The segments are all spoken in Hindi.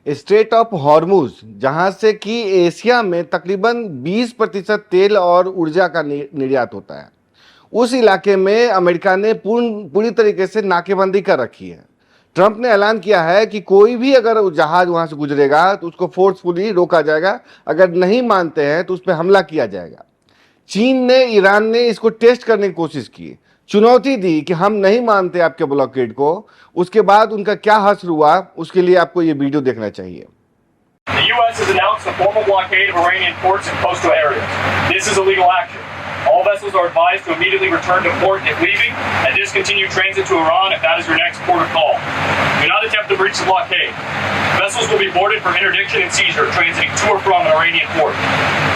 स्ट्रेट ऑफ हॉर्मुज, जहां से कि एशिया में तकरीबन 20% तेल और ऊर्जा का निर्यात होता है, उस इलाके में अमेरिका ने पूरी तरीके से नाकेबंदी कर रखी है। ट्रंप ने ऐलान किया है कि कोई भी अगर जहाज वहां से गुजरेगा तो उसको फोर्सफुली रोका जाएगा, अगर नहीं मानते हैं तो उस पर हमला किया जाएगा। चीन ने, ईरान ने इसको टेस्ट करने की कोशिश की, चुनौती दी कि हम नहीं मानते आपके ब्लॉकेड को। उसके बाद उनका क्या हश्र हुआ, उसके लिए आपको ये वीडियो देखना चाहिए। The U.S. has announced a formal blockade of Iranian ports and coastal areas. This is illegal action. All vessels are advised to immediately return to port if leaving and discontinue transit to Iran if that is your next port of call. Do not attempt to breach the blockade. Vessels will be boarded for interdiction and seizure transiting to or from an Iranian port.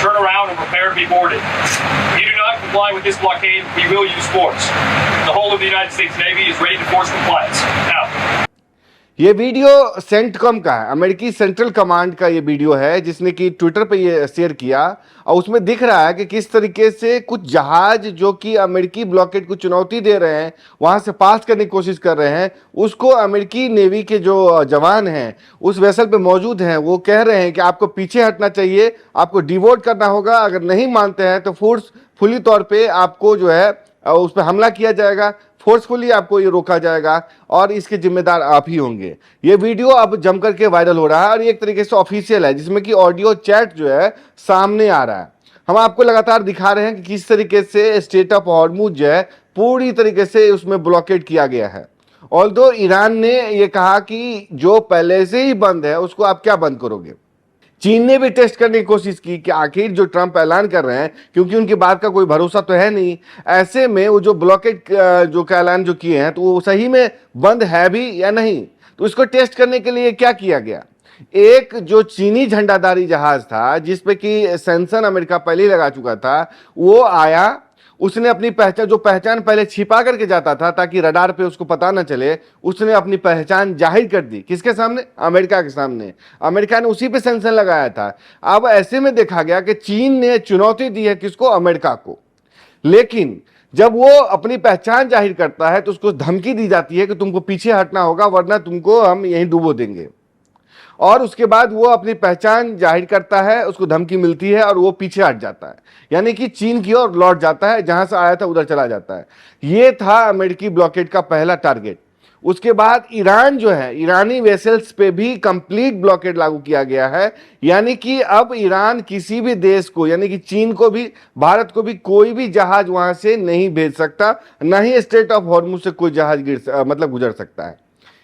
Turn around and prepare to be boarded. If you do not comply with this blockade, we will use force. The whole of the United States Navy is ready to force compliance. Now, ये वीडियो सेंटकॉम का है, अमेरिकी सेंट्रल कमांड का ये वीडियो है, जिसने कि ट्विटर पे ये शेयर किया। और उसमें दिख रहा है कि किस तरीके से कुछ जहाज जो कि अमेरिकी ब्लॉकेड को चुनौती दे रहे हैं, वहां से पास करने की कोशिश कर रहे हैं, उसको अमेरिकी नेवी के जो जवान हैं उस वेसल पे मौजूद हैं, वो कह रहे हैं कि आपको पीछे हटना चाहिए, आपको डिवोर्ट करना होगा, अगर नहीं मानते हैं तो फोर्सफुली तौर पर आपको जो है उस पर हमला किया जाएगा, फोर्सफुली आपको ये रोका जाएगा और इसके जिम्मेदार आप ही होंगे। ये वीडियो अब जमकर के वायरल हो रहा है और ये एक तरीके से ऑफिशियल है, जिसमें कि ऑडियो चैट जो है सामने आ रहा है। हम आपको लगातार दिखा रहे हैं कि किस तरीके से स्ट्रेट ऑफ हॉर्मुज जो है पूरी तरीके से उसमें ब्लॉकेड किया गया है। ऑल्दो ईरान ने ये कहा कि जो पहले से ही बंद है उसको आप क्या बंद करोगे। चीन ने भी टेस्ट करने की कोशिश की कि आखिर जो ट्रंप ऐलान कर रहे हैं, क्योंकि उनकी बात का कोई भरोसा तो है नहीं, ऐसे में वो जो ब्लॉकेड जो का ऐलान जो किए हैं तो वो सही में बंद है भी या नहीं। तो इसको टेस्ट करने के लिए क्या किया गया, एक जो चीनी झंडाधारी जहाज था जिसपे कि सैंक्शन अमेरिका पहले ही लगा चुका था, वो आया, उसने अपनी पहचान पहले छिपा करके जाता था ताकि रडार पे उसको पता ना चले, उसने अपनी पहचान जाहिर कर दी। किसके सामने? अमेरिका के सामने। अमेरिका ने उसी पे सैंक्शन लगाया था। अब ऐसे में देखा गया कि चीन ने चुनौती दी है किसको? अमेरिका को। लेकिन जब वो अपनी पहचान जाहिर करता है तो उसको धमकी दी जाती है कि तुमको पीछे हटना होगा वरना तुमको हम यहीं डुबो देंगे। और उसके बाद वो अपनी पहचान जाहिर करता है, उसको धमकी मिलती है और वो पीछे हट जाता है, यानी कि चीन की ओर लौट जाता है, जहां से आया था उधर चला जाता है। ये था अमेरिकी ब्लॉकेड का पहला टारगेट। उसके बाद ईरान जो है, ईरानी वेसल्स पे भी कंप्लीट ब्लॉकेड लागू किया गया है, यानी कि अब ईरान किसी भी देश को, यानी कि चीन को भी, भारत को भी, कोई भी जहाज वहां से नहीं भेज सकता, न ही स्ट्रेट ऑफ हॉर्मुज से कोई जहाज गुजर सकता है।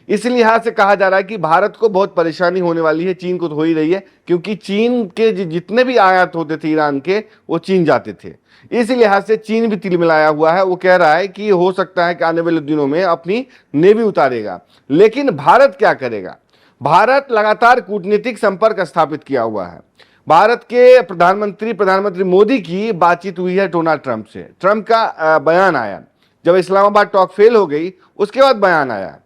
इस लिहाज से कहा जा रहा है कि भारत को बहुत परेशानी होने वाली है, चीन को तो हो ही रही है, क्योंकि चीन के जितने भी आयात होते थे ईरान के, वो चीन जाते थे। इस लिहाज से चीन भी तिलमिलाया हुआ है। वो कह रहा है कि हो सकता है कि आने वाले दिनों में अपनी नेवी उतारेगा। लेकिन भारत क्या करेगा? भारत लगातार कूटनीतिक संपर्क स्थापित किया हुआ है। भारत के प्रधानमंत्री मोदी की बातचीत हुई है डोनाल्ड ट्रंप से। ट्रंप का बयान आया, जब इस्लामाबाद टॉक फेल हो गई उसके बाद बयान आया,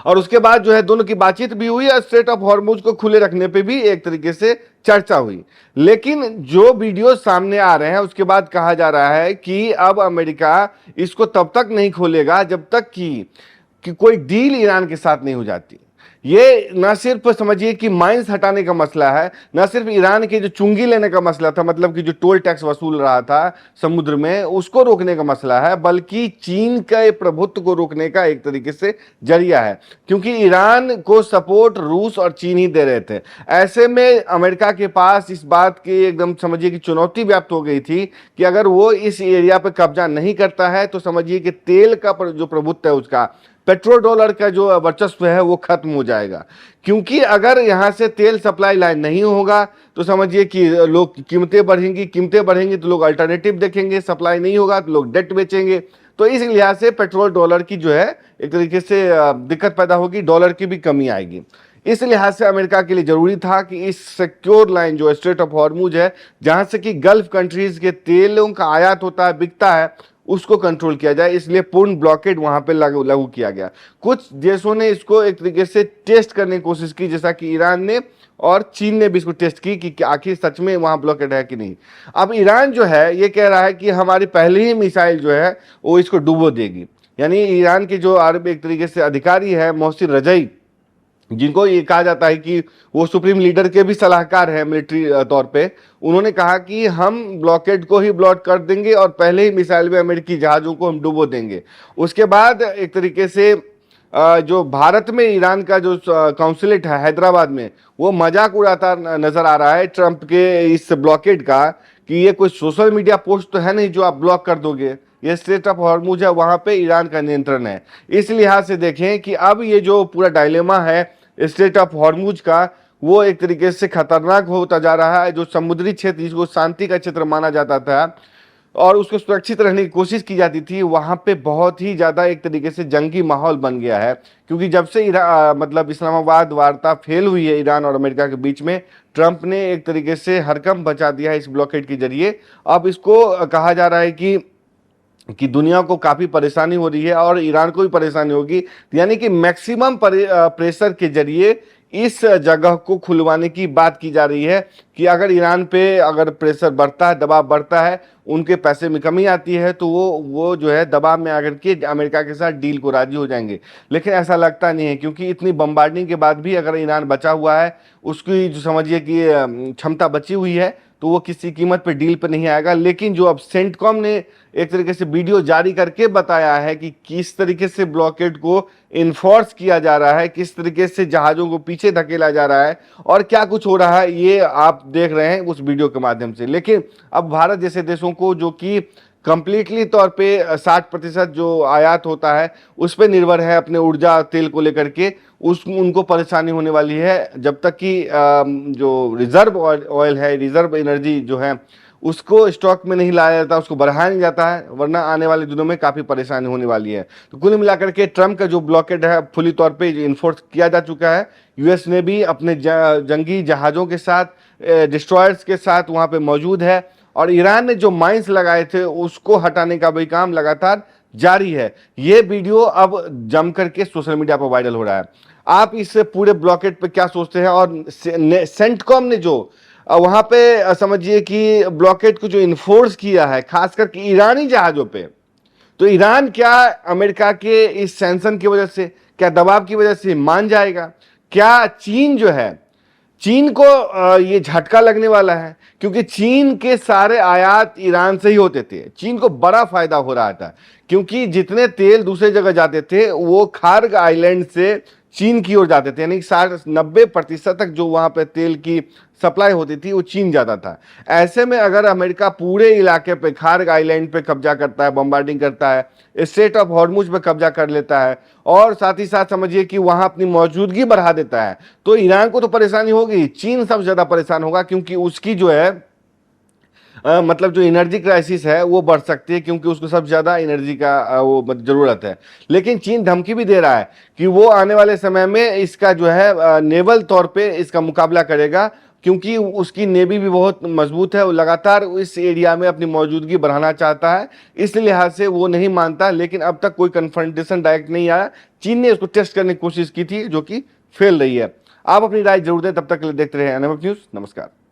और उसके बाद जो है दोनों की बातचीत भी हुई और स्ट्रेट ऑफ हॉर्मुज को खुले रखने पे भी एक तरीके से चर्चा हुई। लेकिन जो वीडियो सामने आ रहे हैं उसके बाद कहा जा रहा है कि अब अमेरिका इसको तब तक नहीं खोलेगा जब तक कि कोई डील ईरान के साथ नहीं हो जाती। ये न सिर्फ समझिए कि माइंस हटाने का मसला है, न सिर्फ ईरान की जो चुंगी लेने का मसला था, मतलब कि जो टोल टैक्स वसूल रहा था समुद्र में, उसको रोकने का मसला है, बल्कि चीन के प्रभुत्व को रोकने का एक तरीके से जरिया है, क्योंकि ईरान को सपोर्ट रूस और चीन ही दे रहे थे। ऐसे में अमेरिका के पास इस बात की एकदम समझिए कि चुनौती व्याप्त हो गई थी कि अगर वो इस एरिया पर कब्जा नहीं करता है तो समझिए कि तेल का जो प्रभुत्व है, उसका पेट्रोल डॉलर का जो वर्चस्व है वो खत्म हो जाएगा। क्योंकि अगर यहां से तेल सप्लाई लाइन नहीं होगा तो समझिए कि लोग कीमतें बढ़ेंगी तो लोग अल्टरनेटिव देखेंगे, सप्लाई नहीं होगा तो लोग डेट बेचेंगे। तो इस लिहाज से पेट्रोल डॉलर की जो है एक तरीके से दिक्कत पैदा होगी, डॉलर की भी कमी आएगी। इस लिहाज से अमेरिका के लिए जरूरी था कि इस सिक्योर लाइन जो स्ट्रेट ऑफ हॉर्मुज है, जहां से कि गल्फ कंट्रीज के तेलों का आयात होता है, बिकता है, उसको कंट्रोल किया जाए, इसलिए पूर्ण ब्लॉकेड वहां पे लागू किया गया। कुछ देशों ने इसको एक तरीके से टेस्ट करने की कोशिश की, जैसा कि ईरान ने और चीन ने भी इसको टेस्ट की कि आखिर सच में वहां ब्लॉकेड है कि नहीं। अब ईरान जो है ये कह रहा है कि हमारी पहली ही मिसाइल जो है वो इसको डुबो देगी। यानी ईरान के जो अरब एक तरीके से अधिकारी है मोहसिन रजई, जिनको ये कहा जाता है कि वो सुप्रीम लीडर के भी सलाहकार हैं मिलिट्री तौर पे, उन्होंने कहा कि हम ब्लॉकेड को ही ब्लॉक कर देंगे और पहले ही मिसाइल में अमेरिकी जहाज़ों को हम डुबो देंगे। उसके बाद एक तरीके से जो भारत में ईरान का जो काउंसलेट है हैदराबाद में, वो मजाक उड़ाता नजर आ रहा है ट्रंप के इस ब्लॉकेड का, कि ये कोई सोशल मीडिया पोस्ट तो है नहीं जो आप ब्लॉक कर दोगे, ये स्ट्रेट ऑफ हॉर्मुज है, वहां पे ईरान का नियंत्रण है। इस लिहाज से देखें कि अब ये जो पूरा डायलेमा है स्ट्रेट ऑफ हॉर्मुज का, वो एक तरीके से खतरनाक होता जा रहा है। जो समुद्री क्षेत्र जिसको शांति का क्षेत्र माना जाता था और उसको सुरक्षित रहने की कोशिश की जाती थी, वहां पे बहुत ही ज्यादा एक तरीके से जंगी माहौल बन गया है। क्योंकि जब से मतलब इस्लामाबाद वार्ता फेल हुई है ईरान और अमेरिका के बीच में, ट्रंप ने एक तरीके से हरकंप बचा दिया है इस ब्लॉकेड के जरिए। अब इसको कहा जा रहा है कि दुनिया को काफी परेशानी हो रही है और ईरान को भी परेशानी होगी, यानी कि मैक्सिमम प्रेशर के जरिए इस जगह को खुलवाने की बात की जा रही है कि अगर ईरान पे अगर प्रेशर बढ़ता है, दबाव बढ़ता है, उनके पैसे में कमी आती है, तो वो जो है दबाव में आकर के अमेरिका के साथ डील को राजी हो जाएंगे। लेकिन ऐसा लगता नहीं है, क्योंकि इतनी बम्बार्डिंग के बाद भी अगर ईरान बचा हुआ है, उसकी जो समझिए कि क्षमता बची हुई है, तो वो किसी कीमत पे डील पे नहीं आएगा। लेकिन जो अब सेंटकॉम ने एक तरीके से वीडियो जारी करके बताया है कि किस तरीके से ब्लॉकेड को इन्फोर्स किया जा रहा है, किस तरीके से जहाजों को पीछे धकेला जा रहा है और क्या कुछ हो रहा है, ये आप देख रहे हैं उस वीडियो के माध्यम से। लेकिन अब भारत जैसे देशों को, जो कि कंप्लीटली तौर पे 60% जो आयात होता है उस पर निर्भर है अपने ऊर्जा तेल को लेकर के, उनको परेशानी होने वाली है जब तक कि जो रिजर्व ऑयल है, रिजर्व एनर्जी जो है, उसको स्टॉक में नहीं लाया जाता, उसको बढ़ाया नहीं जाता है, वरना आने वाले दिनों में काफ़ी परेशानी होने वाली है। तो कुल मिलाकर के ट्रंप का जो ब्लॉकेड है फुली तौर पे इन्फोर्स किया जा चुका है। यूएस ने भी अपने जंगी जहाज़ों के साथ, डिस्ट्रॉयर्स के साथ वहाँ पे मौजूद है और ईरान ने जो माइंस लगाए थे उसको हटाने का भी काम लगातार जारी है। ये वीडियो अब जम करके सोशल मीडिया पर वायरल हो रहा है। आप इस पूरे ब्लॉकेट पे क्या सोचते हैं? और सेंटकॉम ने जो वहां पे समझिए कि ब्लॉकेट को जो इन्फोर्स किया है खास करके ईरानी जहाजों पे, तो ईरान क्या अमेरिका के इस सैंक्शन की वजह से, क्या दबाव की वजह से मान जाएगा? क्या चीन जो है, चीन को ये झटका लगने वाला है? क्योंकि चीन के सारे आयात ईरान से ही होते थे, चीन को बड़ा फायदा हो रहा था, क्योंकि जितने तेल दूसरे जगह जाते थे वो खार्ग आइलैंड से चीन की ओर जाते थे, यानी 90% तक जो वहां पे तेल की सप्लाई होती थी वो चीन जाता था। ऐसे में अगर अमेरिका पूरे इलाके पे, खार्ग आइलैंड पे कब्जा करता है, बम्बार्डिंग करता है, स्ट्रेट ऑफ हॉर्मुज पे कब्जा कर लेता है और साथ ही साथ समझिए कि वहां अपनी मौजूदगी बढ़ा देता है, तो ईरान को तो परेशानी होगी, चीन सबसे ज्यादा परेशान होगा, क्योंकि उसकी जो है मतलब जो एनर्जी क्राइसिस है वो बढ़ सकती है, क्योंकि उसको सबसे ज्यादा एनर्जी का वो जरूरत है। लेकिन चीन धमकी भी दे रहा है कि वो आने वाले समय में इसका जो है नेवल तौर पे इसका मुकाबला करेगा, क्योंकि उसकी नेवी भी बहुत मजबूत है, वो लगातार इस एरिया में अपनी मौजूदगी बढ़ाना चाहता है, इस लिहाज से वो नहीं मानता। लेकिन अब तक कोई कन्फ्रंटेशन डायरेक्ट नहीं आया। चीन ने उसको टेस्ट करने की कोशिश की थी, जो कि फेल रही है। आप अपनी राय जरूर दें, तब तक के लिए देखते रहे एनएमएफ न्यूज। नमस्कार।